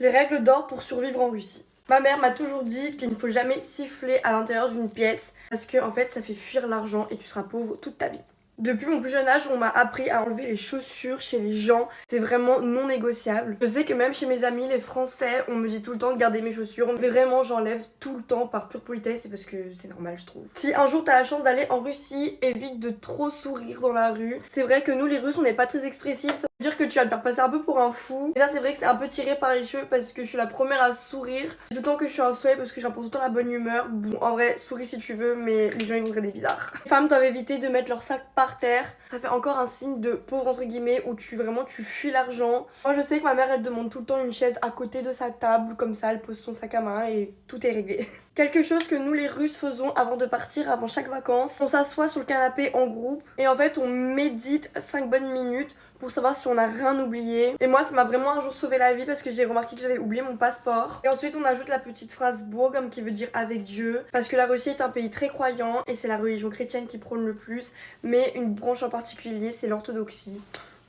Les règles d'or pour survivre en Russie. Ma mère m'a toujours dit qu'il ne faut jamais siffler à l'intérieur d'une pièce parce que en fait ça fait fuir l'argent et tu seras pauvre toute ta vie. Depuis mon plus jeune âge, on m'a appris à enlever les chaussures chez les gens. C'est vraiment non négociable. Je sais que même chez mes amis, les Français, on me dit tout le temps de garder mes chaussures. Mais vraiment, j'enlève tout le temps par pure politesse et parce que c'est normal, je trouve. Si un jour t'as la chance d'aller en Russie, évite de trop sourire dans la rue. C'est vrai que nous, les Russes, on n'est pas très expressifs. Ça veut dire que tu vas te faire passer un peu pour un fou. Et ça, c'est vrai que c'est un peu tiré par les cheveux parce que je suis la première à sourire. Tout le temps que je suis en soleil parce que j'apporte tout le temps la bonne humeur. Bon, en vrai, souris si tu veux, mais les gens ils vont te regarder bizarre. Les femmes doivent éviter de mettre leur sac par terre. Ça fait encore un signe de pauvre entre guillemets où tu fuis l'argent. Moi je sais que ma mère elle demande tout le temps une chaise à côté de sa table, comme ça elle pose son sac à main et tout est réglé. Quelque chose que nous les Russes faisons avant de partir, avant chaque vacances, on s'assoit sur le canapé en groupe et en fait on médite 5 bonnes minutes pour savoir si on a rien oublié. Et moi ça m'a vraiment un jour sauvé la vie parce que j'ai remarqué que j'avais oublié mon passeport. Et ensuite on ajoute la petite phrase Bogom qui veut dire avec Dieu, parce que la Russie est un pays très croyant et c'est la religion chrétienne qui prône le plus, mais une branche en particulier c'est l'orthodoxie.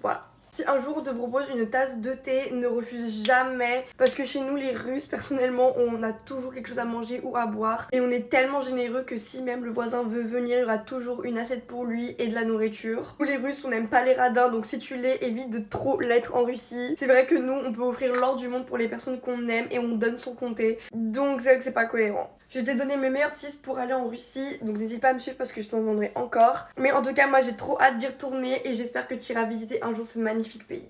Voilà. Si un jour on te propose une tasse de thé, ne refuse jamais parce que chez nous les Russes personnellement on a toujours quelque chose à manger ou à boire et on est tellement généreux que si même le voisin veut venir il y aura toujours une assiette pour lui et de la nourriture. Nous les Russes on n'aime pas les radins donc si tu l'es évite de trop l'être en Russie. C'est vrai que nous on peut offrir l'or du monde pour les personnes qu'on aime et on donne sans compter donc c'est vrai que c'est pas cohérent. Je t'ai donné mes meilleurs tips pour aller en Russie, donc n'hésite pas à me suivre parce que je t'en donnerai encore. Mais en tout cas, moi j'ai trop hâte d'y retourner et j'espère que tu iras visiter un jour ce magnifique pays.